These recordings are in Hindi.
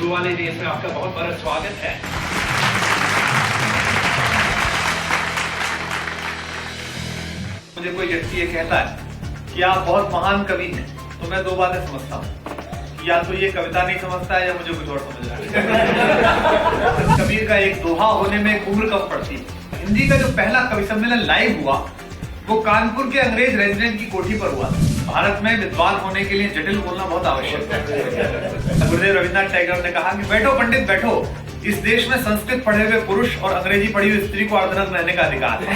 गुरु वाले देश में आपका बहुत बड़ा स्वागत है। मुझे कोई व्यक्ति ये कहता है कि आप बहुत महान कवि हैं, तो मैं दो बातें समझता हूँ, या तो ये कविता नहीं समझता है या मुझे कुछ और समझ रहा है। कबीर का एक दोहा होने में एक उम्र कम पड़ती है। हिंदी का जो पहला कवि सम्मेलन लाइव हुआ वो कानपुर के अंग्रेज रेजिडेंट की कोठी पर हुआ। भारत में विद्वान होने के लिए जटिल बोलना बहुत आवश्यक है। गुरुदेव रविन्द्रनाथ टैगोर ने कहा कि बैठो पंडित बैठो, इस देश में संस्कृत पढ़े हुए पुरुष और अंग्रेजी पढ़ी हुई स्त्री को अर्धनग्न रहने का अधिकार है।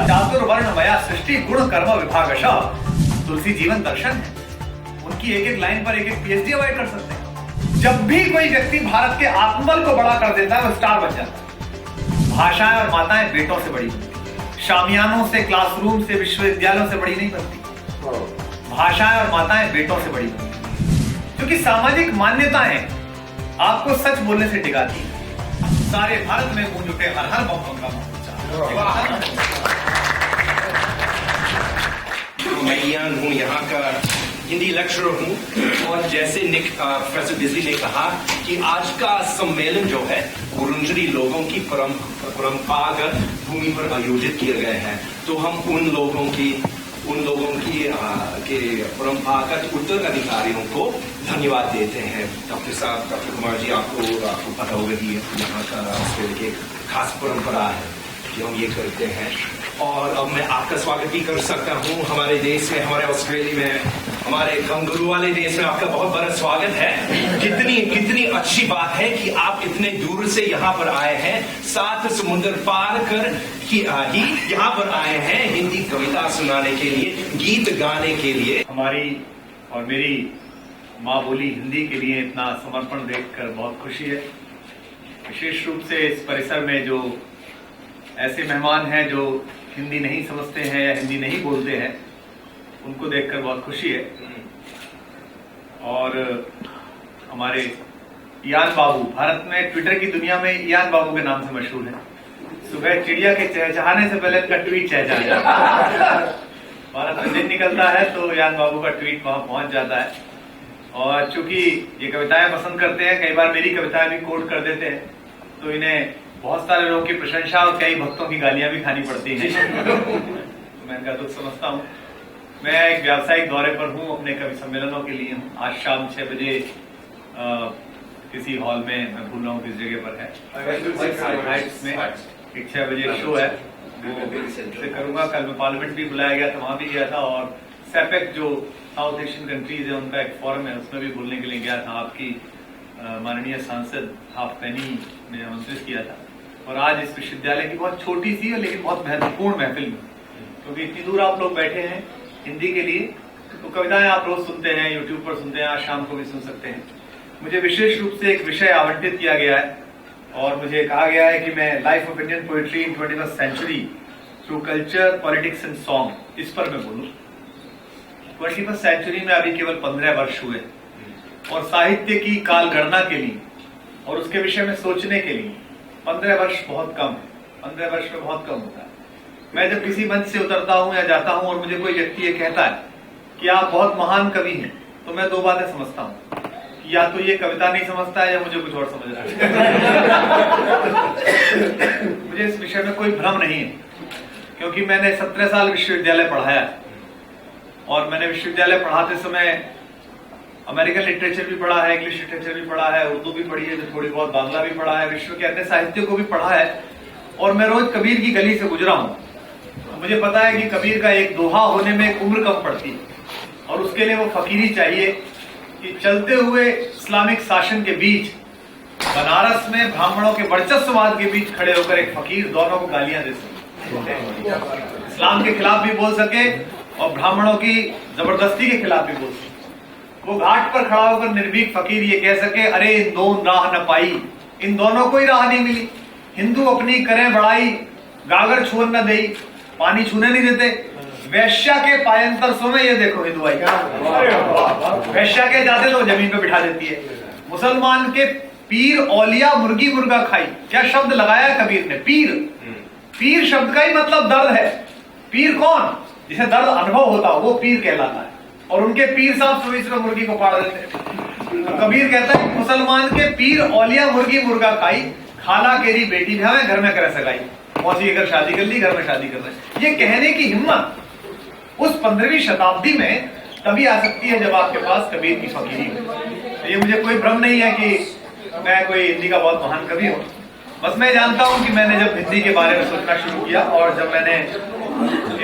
चातुर्वर्ण मया सृष्टि गुण कर्म विभागशः तुलसी जीवन दर्शन है। उनकी एक एक लाइन पर एक एक पीएचडी अवॉइड कर सकते हैं। जब भी कोई व्यक्ति भारत के आत्मबल को बड़ा कर देता है वो स्टार बन जाता है। भाषाएं और माताएं बेटों से बड़ी बनती, शामियानों से, क्लासरूम से, विश्वविद्यालयों से बड़ी नहीं बनती। भाषाएं और माताएं बेटों से बड़ी बनती, क्योंकि सामाजिक मान्यताएं आपको सच बोलने से टिकाती है। सारे भारत में गूंज उठे हर हर बम का मैं यान हूँ, यहाँ का हिंदी लेक्चरर हूँ, और जैसे प्रोफेसर बिजली ने कहा कि आज का सम्मेलन जो है गुरुंजरी लोगों की परंपरागत भूमि पर आयोजित किए गए हैं, तो हम उन लोगों की के परंपरागत उत्तराधिकारियों को धन्यवाद देते हैं। डॉक्टर साहब, डॉक्टर कुमार जी, आपको पता होगा कि यहाँ का ऑस्ट्रेलिया की खास परंपरा है कि हम ये करते हैं, और अब मैं आपका स्वागत भी कर सकता हूँ हमारे देश में, हमारे ऑस्ट्रेलिया में, हमारे गुरु वाले देश में आपका बहुत बड़ा स्वागत है। कितनी अच्छी बात है कि आप इतने दूर से यहाँ पर आए हैं, 7 समुद्र पार कर ही यहाँ पर आए हैं हिंदी कविता सुनाने के लिए, गीत गाने के लिए। हमारी और मेरी माँ बोली हिंदी के लिए इतना समर्पण देखकर बहुत खुशी है। विशेष रूप से इस परिसर में जो ऐसे मेहमान हैं जो हिंदी नहीं समझते हैं या हिंदी नहीं बोलते हैं, उनको देखकर बहुत खुशी है। और हमारे इयान बाबू, भारत में ट्विटर की दुनिया में इयान बाबू के नाम से मशहूर है। सुबह चिड़िया के चहचहाने से पहले उनका ट्वीट चहचहा जाता है। भारत में दिन निकलता है तो इयान बाबू का ट्वीट वहां पहुंच जाता है। और चूंकि ये कविताएं पसंद करते हैं, कई बार मेरी कविताएं भी कोट कर देते हैं, तो इन्हें बहुत सारे लोगों की प्रशंसा और कई भक्तों की गालियां भी खानी पड़ती हैं। तो मैं इनका दुख समझता हूँ। मैं एक व्यावसायिक दौरे पर हूँ, अपने कवि सम्मेलनों के लिए हूँ। आज शाम 6 बजे किसी हॉल में, मैं भूल रहा हूँ किस जगह पर है, में एक 6 बजे शो है, वो करूंगा। कल मैं पार्लियामेंट भी बुलाया गया था, वहां भी गया था, और सेपेक जो साउथ एशियन कंट्रीज है उनका एक फोरम है, उसमें भी बोलने के लिए गया था। आपकी माननीय सांसद हाफ पैनी ने आमंत्रित किया था। और आज इस विश्वविद्यालय की बहुत छोटी सी है लेकिन बहुत महत्वपूर्ण महफिल में, क्योंकि इतनी दूर आप लोग बैठे हैं हिंदी के लिए, तो कविताएं आप रोज सुनते हैं, यूट्यूब पर सुनते हैं, आज शाम को भी सुन सकते हैं। मुझे विशेष रूप से एक विषय आवंटित किया गया है और मुझे कहा गया है कि मैं life of Indian poetry in 21st century through culture, politics and song, इस पर मैं बोलूं। 21st सेंचुरी में अभी केवल 15 वर्ष हुए, और साहित्य की काल गणना के लिए और उसके विषय में सोचने के लिए 15 वर्ष बहुत कम है। 15 वर्ष में बहुत कम होता है। मैं जब किसी मंच से उतरता हूं या जाता हूं और मुझे कोई व्यक्ति ये कहता है कि आप बहुत महान कवि हैं, तो मैं दो बातें समझता हूं, या तो ये कविता नहीं समझता है या मुझे कुछ और समझ रहा है। मुझे इस विषय में कोई भ्रम नहीं है, क्योंकि मैंने 17 साल विश्वविद्यालय पढ़ाया है, और मैंने विश्वविद्यालय पढ़ाते समय अमेरिकन लिटरेचर भी पढ़ा है, इंग्लिश लिटरेचर भी पढ़ा है, उर्दू भी पढ़ी है, जो थोड़ी बहुत बांग्ला भी पढ़ा है, विश्व के अन्य साहित्य को भी पढ़ा है, और मैं रोज कबीर की गली से गुजरा हूं। तो मुझे पता है कि कबीर का एक दोहा होने में एक उम्र कम पड़ती है, और उसके लिए वो फकीरी चाहिए कि चलते हुए इस्लामिक शासन के बीच, बनारस में ब्राह्मणों के वर्चस्ववाद के बीच खड़े होकर एक फकीर दोनों को गालियां दे सके, इस्लाम के खिलाफ भी बोल सके और ब्राह्मणों की जबरदस्ती के खिलाफ भी बोल सके। वो घाट पर खड़ा होकर निर्भीक फकीर ये कह सके, अरे इन दोनों राह न पाई, इन दोनों को ही राह नहीं मिली। हिंदू अपनी करें बड़ाई, गागर छोड़ न दे, पानी छूने नहीं देते। वैश्या के पायंतर सो में, ये देखो हिंदुआई, वैश्या के जाते तो जमीन पे बिठा देती है। मुसलमान के पीर औलिया मुर्गी मुर्गा खाई, क्या शब्द लगाया कबीर ने, पीर। पीर शब्द का ही मतलब दर्द है। पीर कौन? जिसे दर्द अनुभव होता हो वो पीर कहलाता है। और उनके पीर साहब सुबह सुबह मुर्गी को फाड़ देते हैं। तो कबीर कहता है मुसलमान के पीर औलिया मुर्गी मुर्गा खाई, खाला केरी बेटी ब्याह घर में करे सगाई, मौसी अगर शादी कर ली घर में शादी कर रहे। ये कहने की हिम्मत उस 15वीं शताब्दी में तभी आ सकती है जब आपके पास कबीर की फकीरी हो। ये मुझे कोई भ्रम नहीं है कि मैं कोई हिंदी का बहुत महान कवि हूँ, बस मैं जानता हूँ कि मैंने जब हिंदी के बारे में सोचना शुरू किया और जब मैंने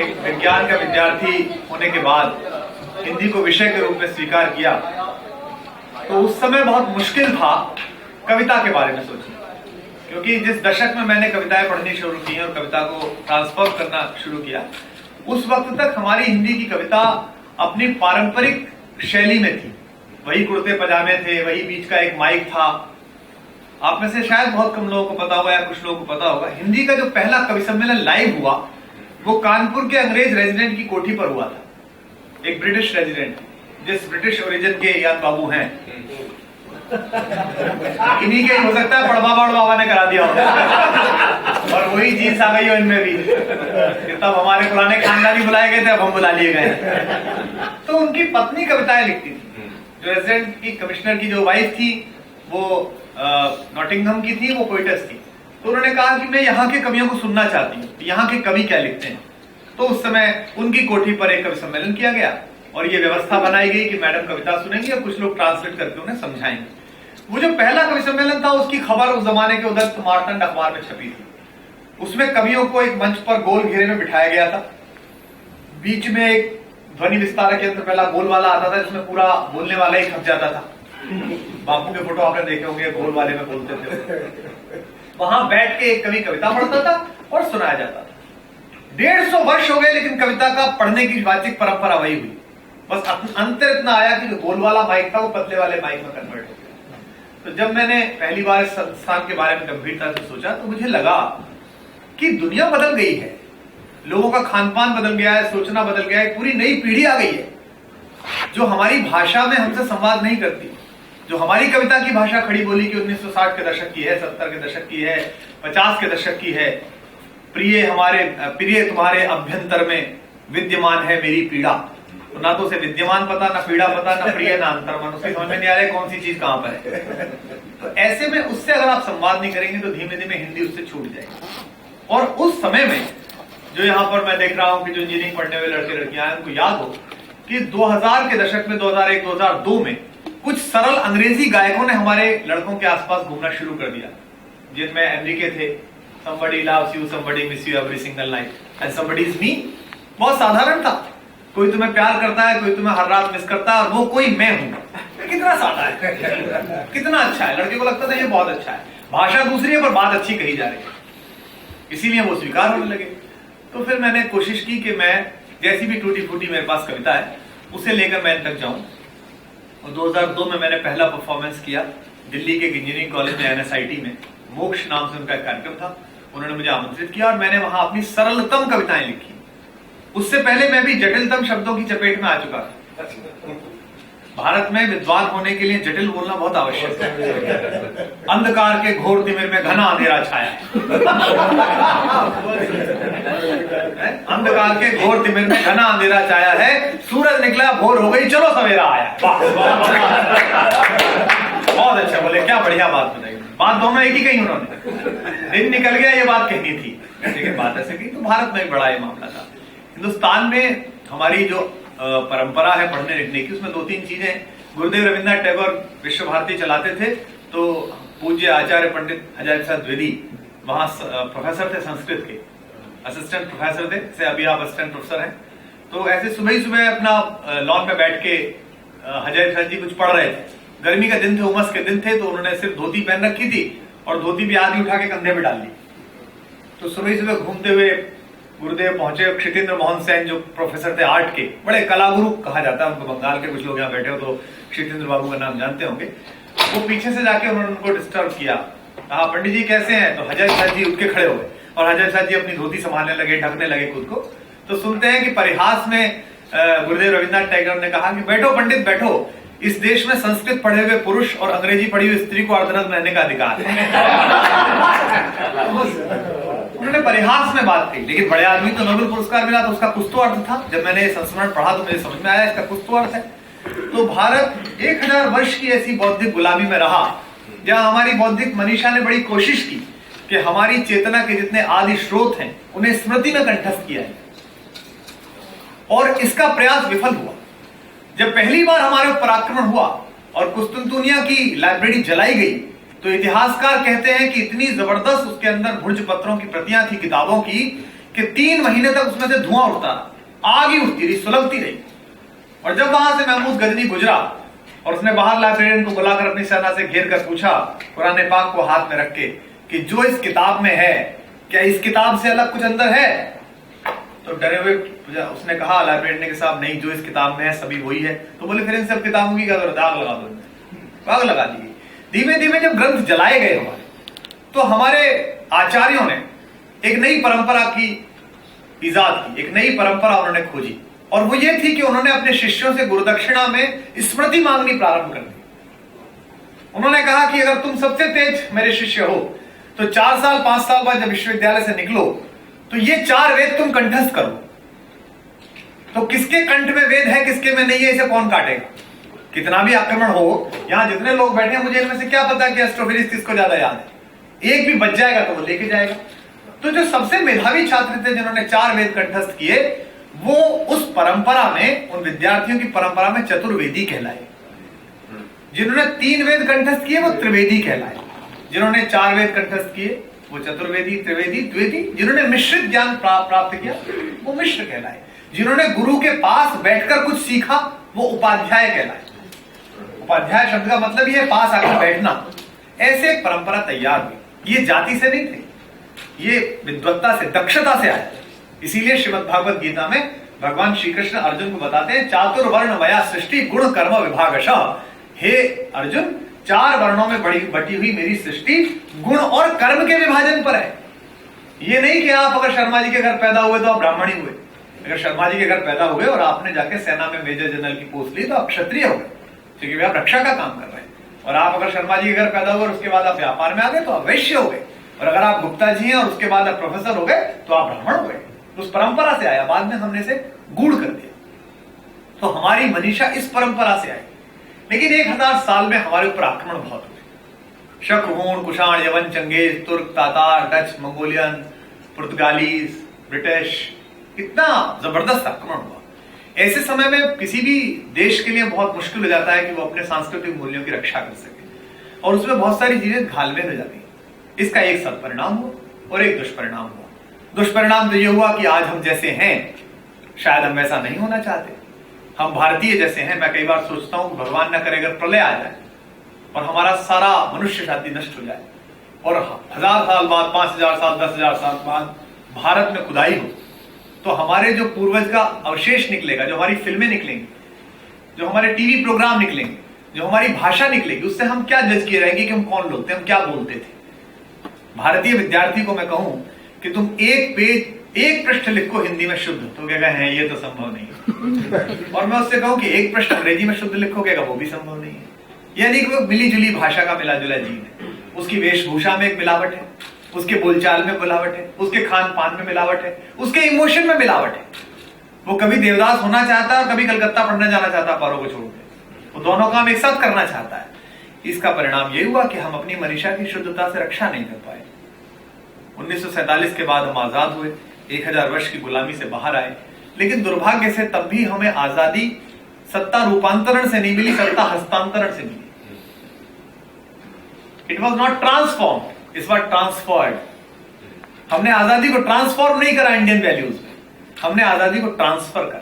एक विज्ञान का विद्यार्थी होने के बाद हिंदी को विषय के रूप में स्वीकार किया, तो उस समय बहुत मुश्किल था कविता के बारे में सोचना, क्योंकि जिस दशक में मैंने कविताएं पढ़नी शुरू की और कविता को ट्रांसफॉर्म करना शुरू किया, उस वक्त तक हमारी हिंदी की कविता अपनी पारंपरिक शैली में थी। वही कुर्ते पजामे थे, वही बीच का एक माइक था। आप में से शायद बहुत कम लोगों को पता होगा या कुछ लोगों को पता होगा, हिंदी का जो पहला कवि सम्मेलन लाइव हुआ वो कानपुर के अंग्रेज रेजिडेंट की कोठी पर हुआ था। एक ब्रिटिश रेजिडेंट, जिस ब्रिटिश ओरिजिन के याद बाबू हैं, इन्हीं के हो सकता है पड़बाबा बाबा ने करा दिया होगा और वही जीन्स आ गई हो इनमें भी। तब हमारे पुराने खानदानी बुलाए गए थे, अब हम बुला लिए गए। तो उनकी पत्नी कविताएं लिखती थी। जो रेजिडेंट की कमिश्नर की जो वाइफ थी वो नॉटिंघम की थी, वो पोइटस थी। तो उन्होंने कहा कि मैं यहाँ के कवियों को सुनना चाहती हूँ, यहाँ के कवि क्या लिखते हैं। तो उस समय उनकी कोठी पर एक कवि सम्मेलन किया गया और ये व्यवस्था बनाई गई कि मैडम कविता सुनेंगी और कुछ लोग ट्रांसलेट करके उन्हें समझाएंगे। वो जो पहला कवि सम्मेलन था उसकी खबर उस जमाने के उदंत मार्तंड अखबार में छपी थी। उसमें कवियों को एक मंच पर गोल घेरे में बिठाया गया था। बीच में एक ध्वनि विस्तारक यंत्र पहला गोल वाला आता था, जिसमें पूरा बोलने वाला ही खप जाता था। बापू के फोटो आपने देखे होंगे, गोल वाले में बोलते थे। वहां बैठ के एक कवि कविता पढ़ता था और सुनाया जाता था। 150 वर्ष हो गए, लेकिन कविता का पढ़ने की वाचिक परंपरा वही हुई। बस अंतर इतना आया कि जो गोल वाला माइक था वो पतले वाले माइक में कन्वर्ट हो गया। तो जब मैंने पहली बार इस संस्थान के बारे में गंभीरता से सोचा तो मुझे लगा कि दुनिया बदल गई है, लोगों का खान पान बदल गया है, सोचना बदल गया है, पूरी नई पीढ़ी आ गई है जो हमारी भाषा में हमसे संवाद नहीं करती। जो हमारी कविता की भाषा खड़ी बोली की 1960 के दशक की है, 70 के दशक की है, 50 के दशक की है। प्रिय तुम्हारे अभ्यंतर में विद्यमान है मेरी पीड़ा। तो ना तो उसे विद्यमान पता, ना पीड़ा पता, ना प्रिय, ना अंतर मन, उसकी समझ में नहीं आ रहा है कौन सी चीज कहां पर है। तो ऐसे में उससे अगर आप संवाद नहीं करेंगे तो धीमे धीमे हिंदी उससे छूट जाएगी। और उस समय में जो यहाँ पर मैं देख रहा हूं कि जो इंजीनियरिंग पढ़ने वाले लड़के लड़कियां हैं, उनको याद हो कि 2000 के दशक में 2001-2002 में कुछ सरल अंग्रेजी गायकों ने हमारे लड़कों के आसपास घूमना शुरू कर दिया, जिनमें एनरिके थे, somebody loves you, somebody miss you every single night, and somebody is me। बहुत साधारण था, कोई तुम्हें प्यार करता है, कोई तुम्हें हर रात मिस करता है और वो कोई मैं हूं। कितना सादा है, कितना अच्छा है। लड़के को लगता था ये बहुत अच्छा है, भाषा दूसरी है पर बात अच्छी कही जा रही है, इसीलिए वो स्वीकार होने लगे। तो फिर मैंने कोशिश की कि मैं जैसी भी टूटी फूटी मेरे पास कविता है उसे लेकर मैं तक जाऊं। और 2002 में मैंने पहला परफॉर्मेंस किया दिल्ली के इंजीनियरिंग कॉलेज में, NSIT में। मोक्ष नाम से उनका कार्यक्रम था, उन्होंने मुझे आमंत्रित किया और मैंने वहां अपनी सरलतम कविताएं लिखी। उससे पहले मैं भी जटिलतम शब्दों की चपेट में आ चुका था। भारत में विद्वान होने के लिए जटिल बोलना बहुत आवश्यक है। अंधकार के घोर तिमिर में घना अंधेरा छाया है। अंधकार के घोर तिमिर में घना अंधेरा छाया है, सूरज निकला भोर हो गई, चलो सवेरा आया। बहुत अच्छा बोले, क्या बढ़िया बात बताई। बात दोनों एक ही कही उन्होंने, दिन निकल गया ये बात कहनी थी, लेकिन बात ऐसे की। तो भारत में एक बड़ा ये मामला था। हिंदुस्तान में हमारी जो परंपरा है पढ़ने लिखने की, उसमें 2-3 चीजें। गुरुदेव रविन्द्रनाथ टैगोर विश्व भारती चलाते थे, तो पूज्य आचार्य पंडित हजारी प्रसाद द्विवेदी वहां प्रोफेसर थे, संस्कृत के असिस्टेंट प्रोफेसर थे, से अभी आप असिस्टेंट प्रोफेसर हैं। तो ऐसे सुबह ही सुबह अपना लॉन पे बैठ के हजारी प्रसाद जी कुछ पढ़ रहे थे। गर्मी का दिन थे, उमस के दिन थे, तो उन्होंने सिर्फ धोती पहन रखी थी और धोती भी आधी उठा के कंधे पे डाल ली। तो सुबह सुबह घूमते हुए गुरुदेव पहुंचे। क्षितेंद्र मोहन सेन जो प्रोफेसर थे आर्ट के, बड़े कलागुरु कहा जाता है उनको, बंगाल के कुछ लोग यहाँ बैठे हो तो क्षितेंद्र बाबू का नाम जानते होंगे। वो पीछे से जाके उन्होंने उनको डिस्टर्ब किया, कहा पंडित जी कैसे हैं। तो हजारी प्रसाद जी उठ के खड़े हो गए और हजारी प्रसाद जी अपनी धोती संभालने लगे, ढकने लगे खुद को। तो सुनते हैं कि परिहास में गुरुदेव रविन्द्रनाथ टैगोर ने कहा कि बैठो पंडित बैठो, इस देश में संस्कृत पढ़े हुए पुरुष और अंग्रेजी पढ़ी हुई स्त्री को अर्धनग्न रहने का अधिकार है। उन्होंने परिहास में बात की, लेकिन बड़े आदमी तो नोबेल पुरस्कार मिला तो उसका कुछ तो अर्थ था। जब मैंने संस्मरण पढ़ा तो मुझे समझ में आया इसका कुछ तो अर्थ है। तो भारत 1000 वर्ष की ऐसी बौद्धिक गुलामी में रहा जहां हमारी बौद्धिक मनीषा ने बड़ी कोशिश की कि हमारी चेतना के जितने आदि स्रोत हैं उन्हें स्मृति में कंठस्थ किया है, और इसका प्रयास विफल हुआ। जब पहली बार हमारे ऊपर आक्रमण हुआ और कुस्तुनतुनिया की लाइब्रेरी जलाई गई, तो इतिहासकार कहते हैं कि इतनी जबरदस्त उसके अंदर भुर्ज पत्रों की प्रतियां थी किताबों की कि 3 महीने तक उसमें से धुआं उठता रहा, आग ही उठती रही, सुलगती रही। और जब वहां से महमूद गजनी गुजरा और उसने बाहर लाइब्रेरियन को बुलाकर अपनी सेना से घेर कर पूछा, कुरान पाक को हाथ में रख के, कि जो इस किताब में है क्या इस किताब से अलग कुछ अंदर है? तो डरे हुए उसने कहा लाइब्रेरियन के साहब नहीं, जो इस किताब में है सभी वही है। तो बोले फिर इन सब किताबों की क्या जरूरत, आग लगा दो। आग लगा दी। धीमे धीमे जब ग्रंथ जलाए गए हमारे, तो हमारे आचार्यों ने एक नई परंपरा की इजाद की, एक नई परंपरा उन्होंने खोजी, और वो ये थी कि उन्होंने अपने शिष्यों से गुरुदक्षिणा में स्मृति मांगनी प्रारंभ कर दी। उन्होंने कहा कि अगर तुम सबसे तेज मेरे शिष्य हो तो 4 साल 5 साल बाद जब विश्वविद्यालय से निकलो तो ये 4 वेद तुम कंठस्थ करो। तो किसके कंठ में वेद है किसके में नहीं है, इसे कौन काटेगा? कितना भी आक्रमण हो, यहां जितने लोग बैठे हैं मुझे इनमें से क्या पता कि एस्ट्रोफिजिक्स किसको ज्यादा याद है। एक भी बच जाएगा तो वो लेके जाएगा। तो जो सबसे मेधावी छात्र थे जिन्होंने 4 वेद कंठस्थ किए, वो उस परंपरा में, उन विद्यार्थियों की परंपरा में चतुर्वेदी कहलाए। जिन्होंने 3 वेद कंठस्थ किए वो त्रिवेदी कहलाए। जिन्होंने 4 वेद कंठस्थ किए वो चतुर्वेदी, त्रिवेदी, द्विवेदी। जिन्होंने मिश्रित ज्ञान प्राप्त किया वो मिश्र कहलाए। जिन्होंने गुरु के पास बैठकर कुछ सीखा वो उपाध्याय कहलाए। उपाध्याय शब्द का मतलब ये पास आकर बैठना। ऐसे एक परंपरा तैयार हुई। ये जाति से नहीं थे, ये विद्वत्ता से, दक्षता से आया। इसीलिए श्रीमद् भागवत गीता में भगवान श्री कृष्ण अर्जुन को बताते हैं, चातुर्वर्ण मया सृष्टि गुण कर्म विभागशः। हे अर्जुन, 4 वर्णों में बटी हुई मेरी सृष्टि गुण और कर्म के विभाजन पर है। ये नहीं कि आप अगर शर्मा जी के घर पैदा हुए तो आप ब्राह्मण ही हुए। अगर शर्मा जी के घर पैदा हुए और आपने जाके सेना में मेजर जनरल की पोस्ट ली तो आप क्षत्रिय हो गए, क्योंकि आप रक्षा का काम कर रहे हैं। और आप अगर शर्मा जी के घर पैदा हुए और उसके बाद आप व्यापार में आ गए तो आप वैश्य हो गए। और अगर आप गुप्ता जी हैं और उसके बाद आप प्रोफेसर हो गए तो आप ब्राह्मण हो गए। उस परंपरा से आया, बाद में हमने इसे गूढ़ कर दिया। तो हमारी मनीषा इस परंपरा से आई। लेकिन 1000 साल में हमारे ऊपर आक्रमण बहुत हुए। शक, हूण, कुषाण, यवन, चंगेज, तुर्क, तातार, डच, मंगोलियन, पुर्तगालीज, ब्रिटिश, इतना जबरदस्त आक्रमण हुआ। ऐसे समय में किसी भी देश के लिए बहुत मुश्किल हो जाता है कि वो अपने सांस्कृतिक मूल्यों की रक्षा कर सके, और उसमें बहुत सारी चीजें घालमेल हो जाती है। इसका एक सदपरिणाम हुआ और एक दुष्परिणाम हुआ। दुष्परिणाम तो ये हुआ कि आज हम जैसे हैं शायद हम वैसा नहीं होना चाहते। हम भारतीय जैसे हैं। मैं कई बार सोचता हूं कि भगवान न करे अगर प्रलय आ जाए और हमारा सारा मनुष्य जाति नष्ट हो जाए और 1000 साल बाद, 5000 साल, 10,000 साल बाद भारत में खुदाई हो, तो हमारे जो पूर्वज का अवशेष निकलेगा, जो हमारी फिल्में निकलेंगी, जो हमारे टीवी प्रोग्राम निकलेंगे, जो हमारी भाषा निकलेगी, उससे हम क्या जज किए रहेंगे कि हम कौन लोग थे, हम क्या बोलते थे। भारतीय विद्यार्थी को मैं कहूं कि तुम एक पृष्ठ लिखो हिंदी में शुद्ध, तो क्या है ये तो संभव नहीं। और मैं उससे कहूं कि एक पृष्ठ अंग्रेजी में शुद्ध लिखोगे, वो भी संभव नहीं है। यानी कि वो मिली जुली भाषा का मिला जुला जीव है। उसकी वेशभूषा में एक मिलावट है, उसके बोलचाल में मिलावट है, उसके खान पान में मिलावट है, उसके इमोशन में मिलावट है। वो कभी देवदास होना चाहता है और कभी कलकत्ता पढ़ने जाना चाहता है पारों को छोड़ के। वो दोनों काम एक साथ करना चाहता है। इसका परिणाम ये हुआ कि हम अपनी मनीषा की शुद्धता से रक्षा नहीं कर पाए। 1947 के बाद हम आजाद हुए, 1000 वर्ष की गुलामी से बाहर आए। लेकिन दुर्भाग्य से तब भी हमें आजादी सत्ता रूपांतरण से नहीं मिली, सत्ता हस्तांतरण से मिली। It was not transform, it was transferred. हमने आजादी को ट्रांसफॉर्म नहीं करा इंडियन वैल्यूज में, हमने आजादी को ट्रांसफर करा।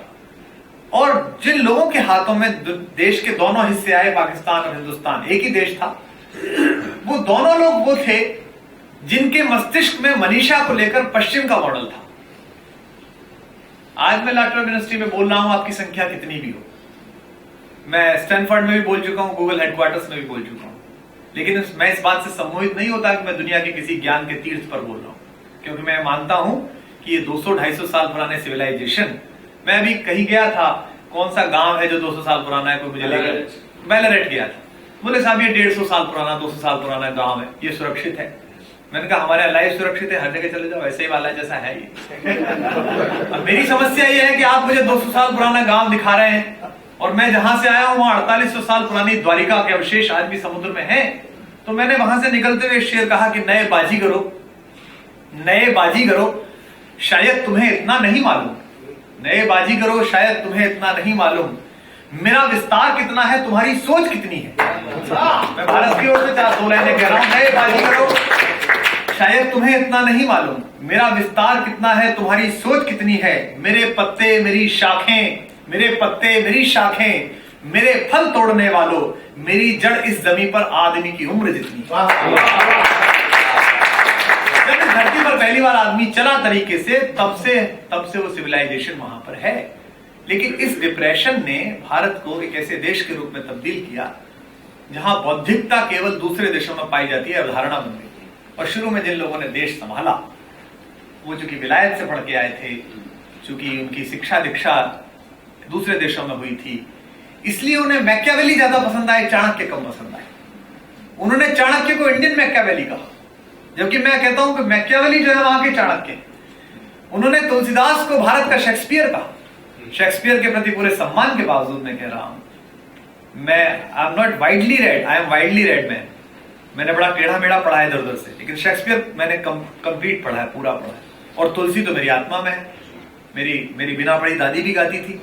और जिन लोगों के हाथों में देश के दोनों हिस्से आए, पाकिस्तान और हिंदुस्तान एक ही देश था, वो दोनों लोग वो थे जिनके मस्तिष्क में मनीषा को लेकर पश्चिम का मॉडल था। आज मैं लाटरल यूनिवर्सिटी में बोल रहा हूं, आपकी संख्या कितनी भी हो। मैं स्टैनफोर्ड में भी बोल चुका हूं, गूगल हेडक्वार्टर्स में भी बोल चुका हूं। लेकिन मैं इस बात से सम्मोहित नहीं होता कि मैं दुनिया के किसी ज्ञान के तीर्थ पर बोल रहा हूं, क्योंकि मैं मानता हूं कि ये 200-250 साल पुराने सिविलाइजेशन। मैं अभी कहीं गया था, कौन सा गांव है जो 200 साल पुराना है, कोई मुझे लेकर बेलारेट गया था। बोले साहब ये 150 साल पुराना, 200 साल पुराना गांव है, ये सुरक्षित है। मैंने कहा हमारे लाइफ सुरक्षित है, हर जगह चले जाओ, ऐसे ही वाला जैसा है ये। अब मेरी समस्या ये है कि आप मुझे 200 साल पुराना गांव दिखा रहे हैं और मैं जहां से आया हूं वहां 4800 साल पुरानी द्वारिका के अवशेष आज भी समुद्र में हैं। तो मैंने वहां से निकलते हुए शेर कहा कि नए बाजीगरो शायद तुम्हें इतना नहीं मालूम, नए बाजीगरो शायद तुम्हें इतना नहीं मालूम, मेरा विस्तार कितना है तुम्हारी सोच कितनी है। मैं भारत की ओर से 2 लाइनें कह रहा हूं। नए बाजीगरो शायद तुम्हें इतना नहीं मालूम, मेरा विस्तार कितना है तुम्हारी सोच कितनी है, मेरे पत्ते मेरी शाखें, मेरे फल तोड़ने वालों, मेरी जड़ इस जमीन पर आदमी की उम्र जितनी। जब इस धरती पर पहली बार आदमी चला तरीके से, तब से वो सिविलाइजेशन वहां पर है। लेकिन इस डिप्रेशन ने भारत को एक ऐसे देश के रूप में तब्दील किया जहां बौद्धिकता केवल दूसरे देशों में पाई जाती है, अवधारणा बन गई। और शुरू में जिन लोगों ने देश संभाला वो चूंकि विलायत से पढ़ के आए थे, चूंकि उनकी शिक्षा दीक्षा दूसरे देशों में हुई थी, इसलिए उन्हें मैकियावेली ज्यादा पसंद आए, चाणक्य कम पसंद आए। उन्होंने चाणक्य को इंडियन मैकियावेली कहा, जबकि मैं कहता हूं कि मैकियावेली जो है वहां के चाणक्य। उन्होंने तुलसीदास को भारत का शेक्सपियर कहा। शेक्सपियर के प्रति पूरे सम्मान के बावजूद मैं कह रहा हूं, मैं I am not widely red, I am widely red man. मैंने बड़ा टेढ़ा मेढ़ा पढ़ा है इधर उधर से, लेकिन शेक्सपियर मैंने कंप्लीट पढ़ा है, पूरा पढ़ा है। और तुलसी तो मेरी आत्मा में है। मेरी बिना पढ़ी दादी भी गाती थी,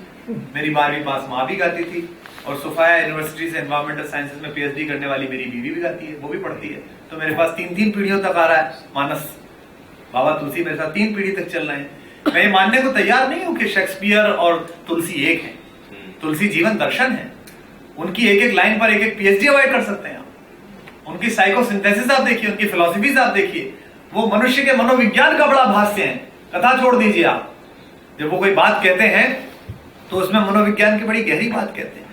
मेरी 12वीं पास माँ भी गाती थी, और सोफाया यूनिवर्सिटी से एनवायरमेंटल साइंसेज में पीएचडी करने वाली मेरी बीवी भी गाती है, वो भी पढ़ती है। तो मेरे पास 3 पीढ़ियों तक आ रहा है मानस। बाबा तुलसी मेरे साथ 3 पीढ़ी तक चल रहे हैं। मैं ये मानने को तैयार नहीं हूं कि शेक्सपियर और तुलसी एक है। तुलसी जीवन दर्शन है। उनकी एक लाइन पर एक पीएचडी अवॉइड कर सकते हैं आप। उनकी साइकोसिंथेसिस आप देखिए, उनकी फिलॉसफीज आप देखिए, वो मनुष्य के मनोविज्ञान का बड़ा भाष्य है। कथा छोड़ दीजिए आप, जब वो कोई बात कहते हैं तो उसमें मनोविज्ञान की बड़ी गहरी बात कहते हैं।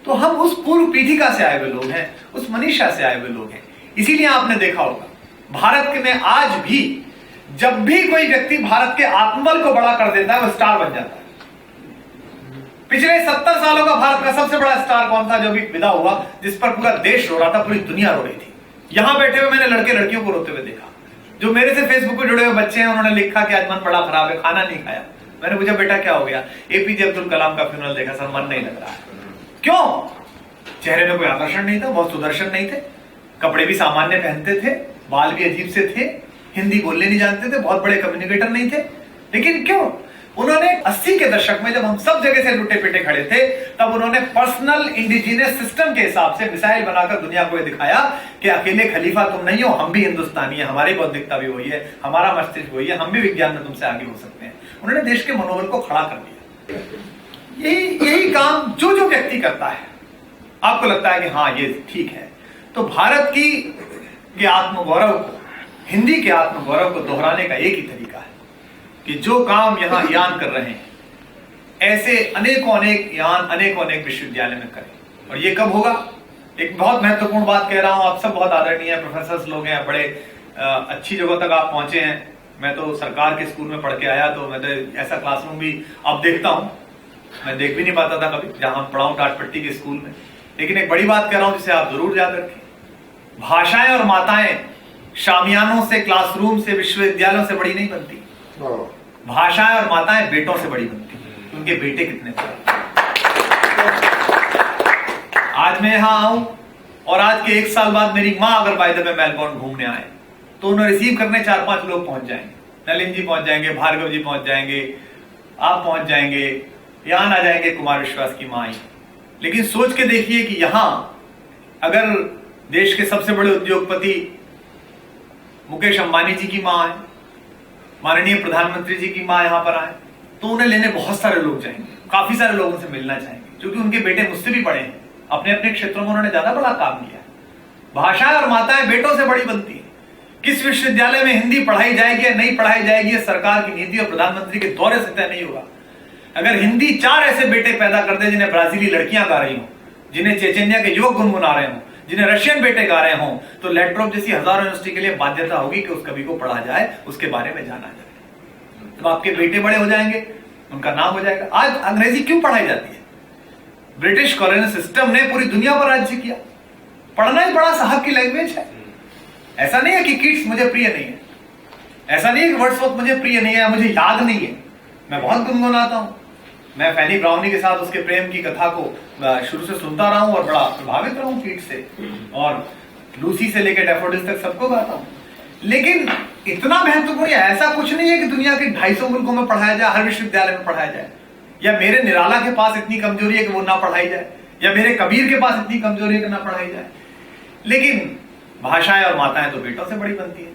तो हम उस पूर्व पीठिका से आए हुए लोग हैं, उस मनीषा से आए हुए लोग हैं। इसीलिए आपने देखा होगा भारत के में आज भी जब भी कोई व्यक्ति भारत के आत्मबल को बड़ा कर देता है वो स्टार बन जाता है। पिछले 70 सालों का भारत का सबसे बड़ा स्टार कौन था जो भी विदा हुआ, जिस पर पूरा देश रो रहा था, पूरी दुनिया रो रही थी। यहां बैठे हुए मैंने लड़के लड़कियों को रोते हुए देखा। जो मेरे से फेसबुक पे जुड़े हुए बच्चे हैं, उन्होंने लिखा कि आज मन बड़ा खराब है, खाना नहीं खाया। मैंने पूछा बेटा क्या हो गया? एपीजे अब्दुल कलाम का फ्यूनरल देखा सर, मन नहीं लग रहा है। क्यों? चेहरे में कोई आकर्षण नहीं था, बहुत सुदर्शन नहीं थे, कपड़े भी सामान्य पहनते थे, बाल भी अजीब से थे, हिंदी बोलने नहीं जानते थे, बहुत बड़े कम्युनिकेटर नहीं थे। लेकिन क्यों? उन्होंने 80 के दशक में जब हम सब जगह से लुटे पिटे खड़े थे, तब उन्होंने पर्सनल इंडिजिनियस सिस्टम के हिसाब से मिसाइल बनाकर दुनिया को दिखाया कि अकेले खलीफा तुम नहीं हो, हम भी हिंदुस्तानी है, हमारी बौद्धिकता भी वही है, हमारा मस्तिष्क वही है, हम भी विज्ञान में तुमसे आगे हो सकते हैं। उन्होंने देश के मनोबल को खड़ा कर दिया। यही काम जो व्यक्ति करता है, आपको लगता है कि हाँ ये ठीक है। तो भारत के आत्मगौरव को, हिंदी के आत्मगौरव को दोहराने का एक ही तरीका है कि जो काम यहां यान कर रहे हैं, ऐसे अनेकों अनेक विश्वविद्यालय में करें। और ये कब होगा? एक बहुत महत्वपूर्ण बात कह रहा हूं, आप सब बहुत आदरणीय प्रोफेसर लोग हैं, बड़े अच्छी जगह तक आप पहुंचे हैं। मैं तो सरकार के स्कूल में पढ़ के आया, तो मैं तो ऐसा क्लासरूम भी अब देखता हूं, मैं देख भी नहीं पाता था कभी जहां पढ़ाऊं टाटपट्टी के स्कूल में। लेकिन एक बड़ी बात कह रहा हूं जिसे आप जरूर याद रखें, भाषाएं और माताएं शामियानों से, क्लासरूम से, विश्वविद्यालयों से बड़ी नहीं बनती। भाषाएं और माताएं बेटों से बड़ी बनती। उनके बेटे कितने थे? आज मैं यहां आऊं और आज के 1 साल बाद मेरी मां अगर बाय द वे मेलबोर्न घूमने आए तो उन्हें रिसीव करने 4-5 लोग पहुंच जाएंगे। नलिन जी पहुंच जाएंगे, भार्गव जी पहुंच जाएंगे, आप पहुंच जाएंगे, यहां आ जाएंगे कुमार विश्वास की मां। लेकिन सोच के देखिए कि यहां अगर देश के सबसे बड़े उद्योगपति मुकेश अंबानी जी की मां आए, माननीय प्रधानमंत्री जी की मां यहां पर आए, तो उन्हें लेने बहुत सारे लोग जाएंगे, काफी सारे लोग उनसे मिलना चाहेंगे, क्योंकि उनके बेटे मुझसे भी बड़े हैं, अपने अपने क्षेत्रों में उन्होंने ज्यादा बड़ा काम किया है। भाषाएं और माताएं बेटों से बड़ी बनती है। किस विश्वविद्यालय में हिंदी पढ़ाई जाएगी या नहीं पढ़ाई जाएगी, ये सरकार की नीति और प्रधानमंत्री के दौरे से तय नहीं होगा। अगर हिंदी 4 ऐसे बेटे पैदा कर दे जिन्हें ब्राजीली लड़कियां गा रही हों, जिन्हें चेचेनिया के युवक गुनगुना रहे हों, जिन्हें रशियन बेटे गा रहे हों, तो लैट्रोप जैसी हजारों यूनिवर्सिटी के लिए बाध्यता होगी कि उस कवि को पढ़ा जाए, उसके बारे में जाना जाए। तो आपके बेटे बड़े हो जाएंगे, उनका नाम हो जाएगा। आज अंग्रेजी क्यों पढ़ाई जाती है? ब्रिटिश कॉलोनियल सिस्टम ने पूरी दुनिया पर राज्य किया। पढ़ना ही बड़ा साहब की लैंग्वेज है। ऐसा नहीं है कि किड्स मुझे प्रिय नहीं है, ऐसा नहीं है कि वर्ड्सवर्थ मुझे प्रिय नहीं है, मुझे याद नहीं है, मैं बहुत गुनगुनाता हूं। मैं फैनी ब्राउनी के साथ उसके प्रेम की कथा को शुरू से सुनता रहा हूं और बड़ा प्रभावित रहा हूं कीट से, और लूसी से लेकर डैफोडिल्स तक सबको गाता हूं। लेकिन इतना महत्वपूर्ण ऐसा कुछ नहीं है कि दुनिया के 250 मुल्कों में पढ़ाया जाए, हर विश्वविद्यालय में पढ़ाया जाए, या मेरे निराला के पास इतनी कमजोरी है कि वो ना पढ़ाई जाए, या मेरे कबीर के पास इतनी कमजोरी है कि ना पढ़ाई जाए। लेकिन भाषाएं और माताएं तो बेटों से बड़ी बनती है।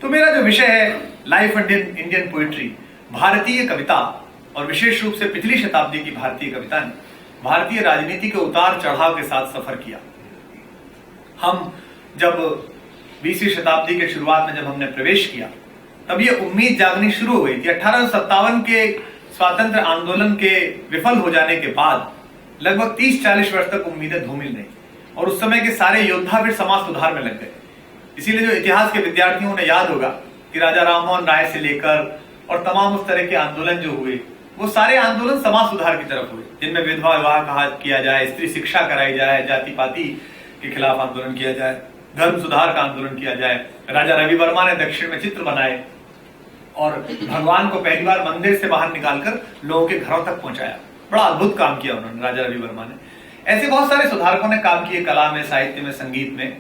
तो मेरा जो विषय है लाइफ इंडियन पोइट्री, भारतीय कविता, और विशेष रूप से पिछली शताब्दी की भारतीय कविता ने भारतीय राजनीति के उतार चढ़ाव के साथ सफर किया। हम जब 20वीं शताब्दी के शुरुआत में जब हमने प्रवेश किया, तब ये उम्मीद जागनी शुरू हो गई थी। 1857 के स्वातंत्र आंदोलन के विफल हो जाने के बाद लगभग 30-40 वर्ष तक उम्मीदें धूमिल रही, और उस समय के सारे योद्धा फिर समाज सुधार में लग गए। इसीलिए जो इतिहास के विद्यार्थियों ने याद होगा कि राजा राममोहन राय से लेकर और तमाम उस तरह के आंदोलन जो हुए, वो सारे आंदोलन समाज सुधार की तरफ हुए, जिनमें विधवा विवाह किया जाए, स्त्री शिक्षा कराई जाए, जाति पाति के खिलाफ आंदोलन किया जाए, धर्म सुधार का आंदोलन किया जाए। राजा रवि वर्मा ने दक्षिण में चित्र बनाए और भगवान को पहली बार मंदिर से बाहर निकालकर लोगों के घरों तक पहुंचाया। बड़ा अद्भुत काम किया उन्होंने, राजा रवि वर्मा ने। ऐसे बहुत सारे सुधारकों ने काम किए, कला में, साहित्य में, संगीत में।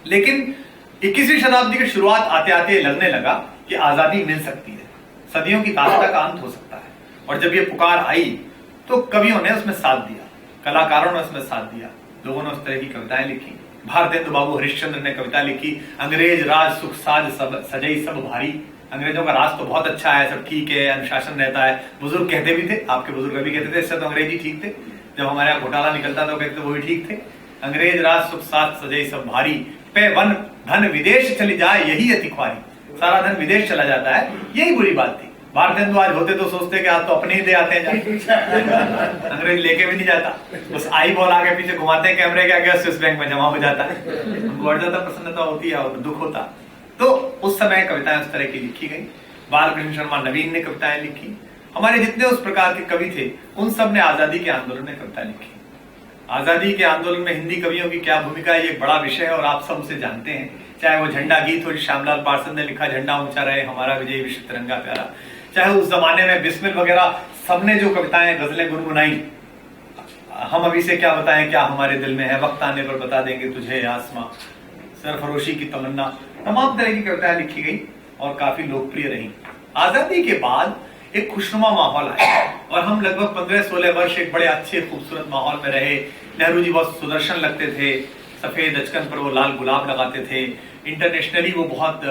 लेकिन 21वीं शताब्दी की शुरुआत आते आते लगने लगा कि आजादी मिल सकती है, सदियों की दास्ता का अंत हो सकता है। और जब ये पुकार आई तो कवियों ने उसमें साथ दिया, कलाकारों ने उसमें साथ दिया, लोगों ने उस तरह की कविताएं लिखी। भारतेंदु बाबू हरिश्चंद्र ने कविता लिखी, अंग्रेज राज सुख साज सजई सब भारी। अंग्रेजों का राज तो बहुत अच्छा है, सब ठीक है, अनुशासन रहता है। बुजुर्ग कहते भी थे, आपके बुजुर्ग भी कहते थे, इससे तो अंग्रेजी ठीक थे। जब हमारे यहाँ घोटाला निकलता तो कहते वो भी ठीक थे। अंग्रेज राज सुख साज सजई सब भारी, पे वन धन विदेश चली जाए यही अति ख्वारी। सारा धन विदेश चला जाता है, यही बुरी बात थी। भारतेंदु आज होते तो सोचते कि आज तो अपने ही दे आते हैं, अंग्रेज लेके भी नहीं जाता, उस आई बॉल आगे पीछे घुमाते हैं कैमरे के आगे, स्विस बैंक में जमा हो जाता है। उनको और ज्यादा प्रसन्नता होती है और दुख होता। तो उस समय कविताएं उस तरह की लिखी गई। बालकृष्ण शर्मा नवीन ने कविताएं लिखी। हमारे जितने उस प्रकार के कवि थे, उन सब ने आजादी के आंदोलन में कविता लिखी। आजादी के आंदोलन में हिंदी कवियों की क्या भूमिका है, ये एक बड़ा विषय है और आप सब उसे जानते हैं। चाहे वो झंडा गीत हो, श्यामलाल पार्षद ने लिखा, झंडा ऊंचा रहे हमारा विजय विश्व तिरंगा प्यारा, चाहे उस जमाने में बिस्मिल वगैरह सबने जो कविताएं गजलें गुनगुनाई, हम अभी से क्या बताएं क्या हमारे दिल में है, वक्त आने पर बता देंगे तुझे आसमां, सरफरोशी की तमन्ना, तमाम तरह की कविताएं लिखी गई और काफी लोकप्रिय रही। आजादी के बाद एक खुशनुमा माहौल आया और हम लगभग 15-16 वर्ष एक बड़े अच्छे खूबसूरत माहौल में रहे। नेहरू जी बहुत सुदर्शन लगते थे, सफेद अचकन पर वो लाल गुलाब लगाते थे, इंटरनेशनली वो बहुत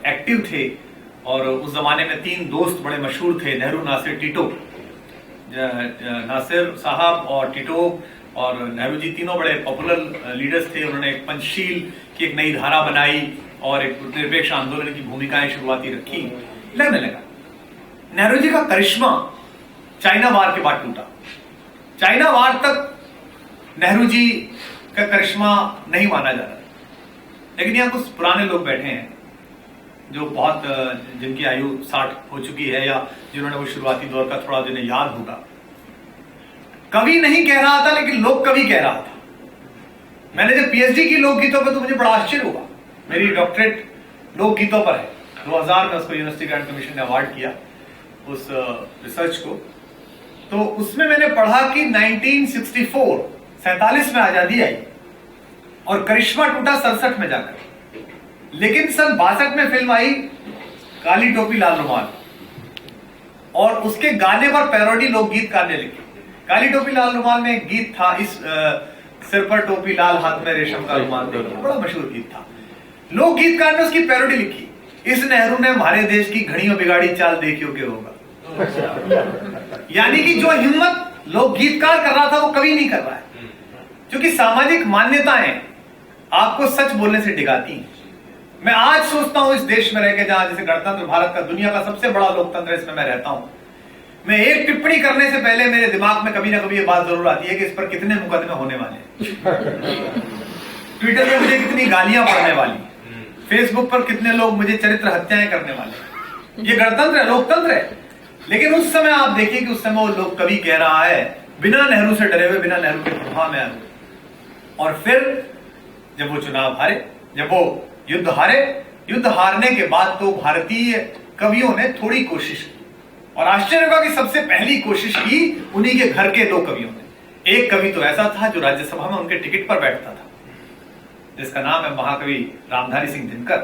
एक्टिव थे। और उस जमाने में 3 दोस्त बड़े मशहूर थे, नेहरू, नासिर, टिटो। नासिर साहब और टिटो और नेहरू जी तीनों बड़े पॉपुलर लीडर्स थे। उन्होंने एक पंचशील की एक नई धारा बनाई और एक निरपेक्ष आंदोलन की भूमिकाएं शुरुआती रखी। लगने लगा नेहरू जी का करिश्मा चाइना वार के बाद टूटा। चाइना वार तक नेहरू जी का करिश्मा नहीं माना जा रहा, लेकिन यहाँ कुछ पुराने लोग बैठे हैं जो बहुत जिनकी आयु 60 हो चुकी है या जिन्होंने वो शुरुआती दौर का थोड़ा जिन्हें याद होगा। कवि नहीं कह रहा था, लेकिन लोक कवि कह रहा था। मैंने जब पीएचडी की लोकगीतों पर, तो मुझे बड़ा आश्चर्य हुआ। मेरी डॉक्टरेट लोकगीतों पर है। 2000 में उसको यूनिवर्सिटी ग्रांट कमीशन ने अवार्ड किया उस रिसर्च को। तो उसमें मैंने पढ़ा कि 1947 में आजादी आई और करिश्मा टूटा 67 में जाकर। लेकिन सन 62 में फिल्म आई काली टोपी लाल रुमाल और उसके गाने पर पैरोडी लोक गीतकार ने लिखी। काली टोपी लाल रुमाल में एक गीत था, इस सिर पर टोपी लाल हाथ में रेशम का रुमाल, बड़ा मशहूर गीत था। लोक गीतकार ने उसकी पैरोडी लिखी, इस नेहरू ने हमारे देश की घड़ियों बिगाड़ी चाल देखियो के होगा। यानी कि जो हिम्मत लोक गीतकार कर रहा था वो कवि नहीं कर रहा है, क्योंकि सामाजिक मान्यताएं आपको सच बोलने से डिगाती हैं। मैं आज सोचता हूं इस देश में रहकर, जहां जैसे गणतंत्र भारत का दुनिया का सबसे बड़ा लोकतंत्र है, इसमें मैं रहता हूं, मैं एक टिप्पणी करने से पहले मेरे दिमाग में कभी ना कभी ये बात जरूर आती है कि इस पर कितने मुकदमे होने वाले हैं, ट्विटर पे मुझे कितनी गालियां पड़ने वाली, फेसबुक पर कितने लोग मुझे चरित्र हत्याएं करने वाले। ये गणतंत्र है, लोकतंत्र है। लेकिन उस समय आप देखिए कि उस समय वो लोक कवि कह रहा है बिना नेहरू से डरे हुए, बिना नेहरू के प्रभाव में आए हुए। और फिर जब वो चुनाव हारे, जब वो युद्ध हारे, युद्ध हारने के बाद तो भारतीय कवियों ने थोड़ी कोशिश की, और आश्चर्य होगा कि सबसे पहली कोशिश की उन्हीं के घर के 2 कवियों ने। एक कवि तो ऐसा था जो राज्यसभा में उनके टिकट पर बैठता था, जिसका नाम है महाकवि रामधारी सिंह दिनकर,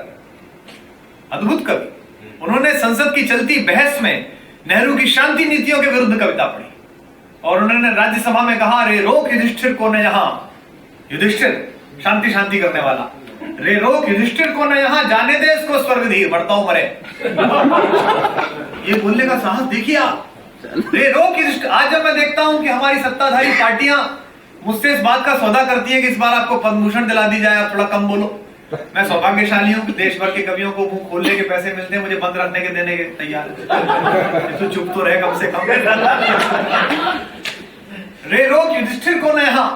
अद्भुत कवि। उन्होंने संसद की चलती बहस में नेहरू की शांति नीतियों के विरुद्ध कविता पढ़ी और उन्होंने राज्यसभा में कहा, रे रोक युधिष्ठिर को न यहां, युधिष्ठिर शांति शांति करने वाला, रे रोक युधिष्ठिर को न यहां, जाने दे इसको स्वर्गधीर, मरता हूं मरे। ये बोलने का साहस देखिए आप, रे रोक युधिष्ठिर। आज जब मैं देखता हूं कि हमारी सत्ताधारी पार्टियां मुझसे इस बात का सौदा करती है कि इस बार आपको पद्म भूषण दिला दी जाए, आप थोड़ा कम बोलो, मैं सौभाग्यशाली हूं कि देश भर के कवियों को मुंह खोलने के पैसे मिलते हैं, मुझे बंद रखने के देने के तैयार तो चुप तो रहे कम से कम। रे रोक युधिष्ठिर को न यहां,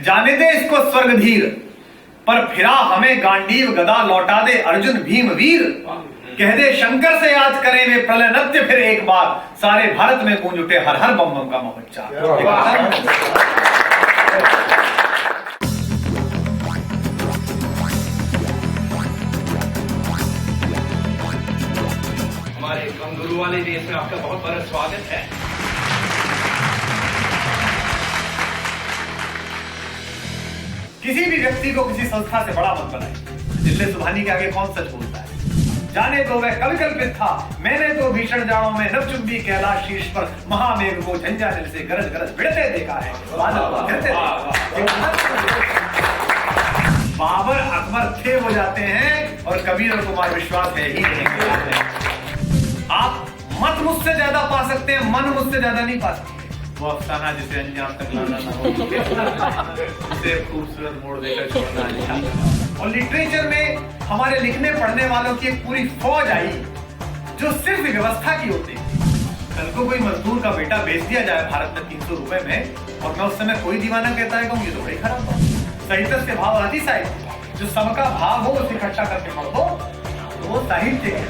जाने दे इसको स्वर्गधीर, पर फिरा हमें गांडीव गदा, लौटा दे अर्जुन भीम वीर, कह दे शंकर से याद करें वे प्रलय नृत्य फिर एक बार, सारे भारत में गूंज उठे हर हर बम बम का मोहच्चा। हमारे कंगरू वाले देश में आपका बहुत बड़ा स्वागत है। किसी भी व्यक्ति को किसी संस्था से बड़ा मत बनाए। जिल्ले सुभानी के आगे कौन सच बोलता है? जाने तो वह कवि कल्पित था, मैंने तो भीषण जाड़ों में नवचुंबी कैलाश शीर्ष पर महामेघ को झंझाझल से गरज गरज भिड़ते देखा है, बाबर अकबर थे हो जाते हैं और कबीर और कुमार विश्वास है ही नहीं। आप मत मुझसे ज्यादा पा सकते हैं, मन मुझसे ज्यादा नहीं पा सकते। वो अफसाना जिसे अंजाम तक लाना ना हो, उसे खूबसूरत मोड़ देकर छोड़ना अच्छा। और लिटरेचर में हमारे लिखने पढ़ने वालों की एक पूरी फौज आई जो सिर्फ व्यवस्था की होती है। कल को कोई मजदूर का बेटा बेच दिया जाए भारत में 300 रुपए में, और मैं उस समय कोई दीवाना कहता है कि ये तो बड़ी खराब बात। साहित्य से भाव आती साहित्य, जो सबका भाव हो उसे इकट्ठा करके पढ़ो, तो वो साहित्य है।